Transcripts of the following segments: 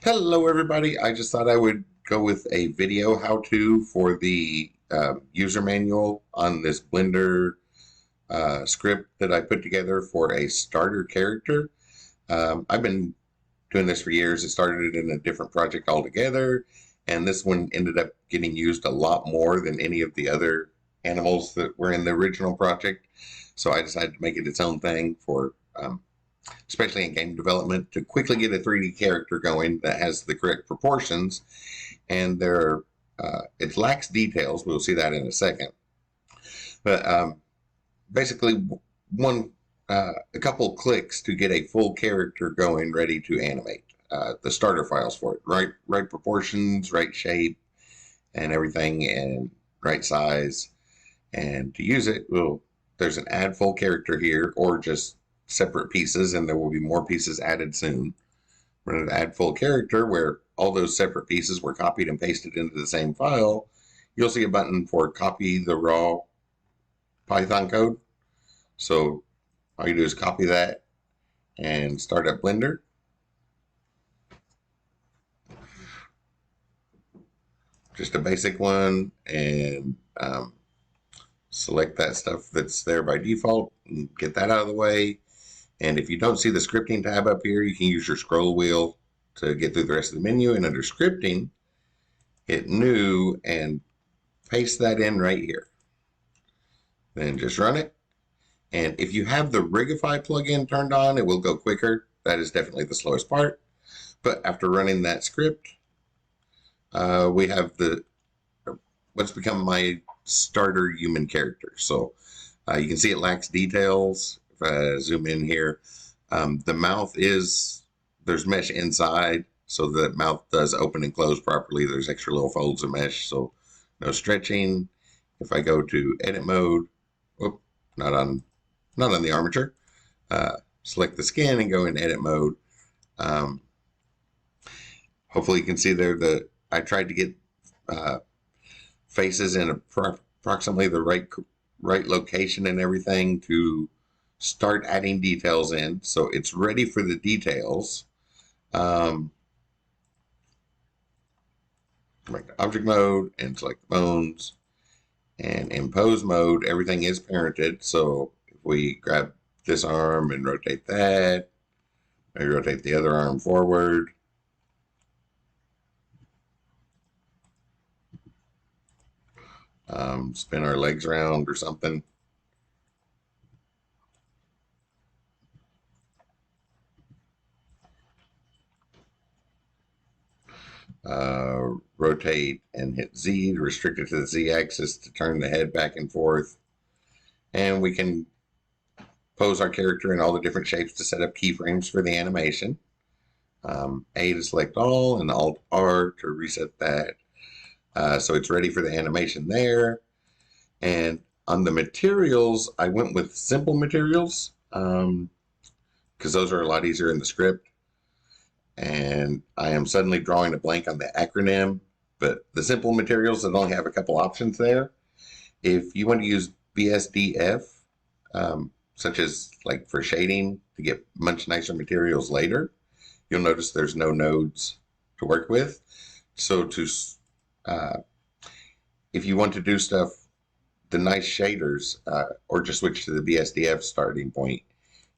Hello everybody, I just thought I would go with a video how-to for the user manual on this Blender script that I put together for a starter character. I've been doing this for years. It started in a different project altogether, and this one ended up getting used a lot more than any of the other animals that were in the original project. So I decided to make it its own thing for especially in game development, to quickly get a 3D character going that has the correct proportions. And it lacks details. We'll see that in a second. But basically, one a couple clicks to get a full character going, ready to animate. The starter files for it, right proportions, right shape, and everything, and right size. And to use it, there's an add full character here, or just separate pieces, and there will be more pieces added soon. We're going to add full character where all those separate pieces were copied and pasted into the same file. You'll see a button for copy the raw Python code. So all you do is copy that and start up Blender. Just a basic one, and select that stuff that's there by default and get that out of the way. And if you don't see the scripting tab up here, you can use your scroll wheel to get through the rest of the menu. And under scripting, hit new and paste that in right here. Then just run it. And if you have the Rigify plugin turned on, it will go quicker. That is definitely the slowest part. But after running that script, we have what's become my starter human character. So you can see it lacks details. If I zoom in here, the mouth there's mesh inside, so the mouth does open and close properly. There's extra little folds of mesh, so no stretching. If I go to edit mode, not on the armature, select the skin and go in edit mode. Hopefully you can see there that I tried to get faces in approximately the right location and everything to start adding details in. So it's ready for the details. Make the object mode and select the bones. And in pose mode, everything is parented. So if we grab this arm and rotate that, maybe rotate the other arm forward. Spin our legs around or something. Rotate and hit Z to restrict it to the Z axis to turn the head back and forth. And we can pose our character in all the different shapes to set up keyframes for the animation. A to select all and Alt R to reset that. So it's ready for the animation there. And on the materials, I went with simple materials because those are a lot easier in the script. And I am suddenly drawing a blank on the acronym, but the simple materials that only have a couple options there. If you want to use BSDF, such as like for shading to get much nicer materials later, you'll notice there's no nodes to work with. So if you want to do stuff, the nice shaders, or just switch to the BSDF starting point,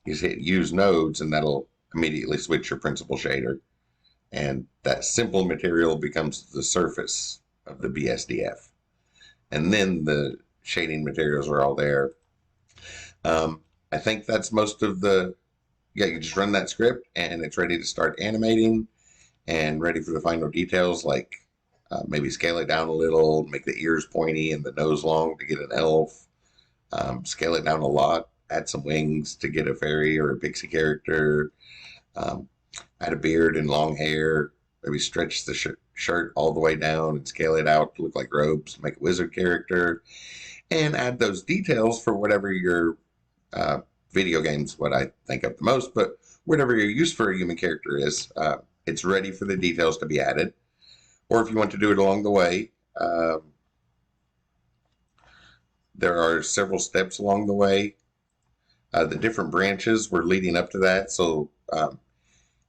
you hit use nodes and that'll immediately switch your principal shader. And that simple material becomes the surface of the BSDF. And then the shading materials are all there. I think that's most of you just run that script and it's ready to start animating and ready for the final details, like maybe scale it down a little, make the ears pointy and the nose long to get an elf. Scale it down a lot, add some wings to get a fairy or a pixie character. Add a beard and long hair, maybe stretch the shirt all the way down and scale it out to look like robes, make a wizard character, and add those details for whatever your video games, what I think of the most, but whatever your use for a human character is, it's ready for the details to be added. Or if you want to do it along the way, there are several steps along the way. The different branches were leading up to that, so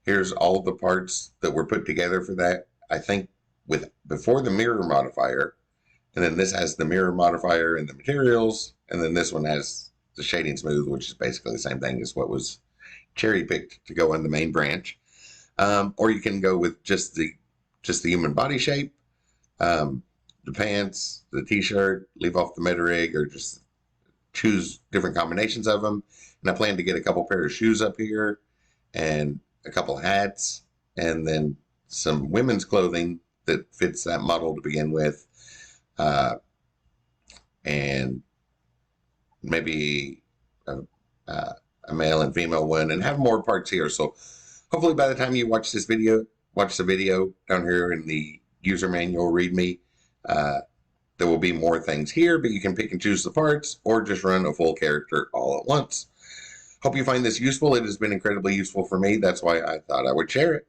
Here's all of the parts that were put together for that. I think with before the mirror modifier, and then this has the mirror modifier and the materials, and then this one has the shading smooth, which is basically the same thing as what was cherry picked to go on the main branch. Or you can go with just the human body shape, the pants, the t-shirt, leave off the meta rig, or just choose different combinations of them. And I plan to get a couple pair of shoes up here and a couple hats, and then some women's clothing that fits that model to begin with, and maybe a male and female one, and have more parts here. So hopefully by the time you watch this video, watch the video down here in the user manual readme, there will be more things here, but you can pick and choose the parts or just run a full character all at once. Hope you find this useful. It has been incredibly useful for me. That's why I thought I would share it.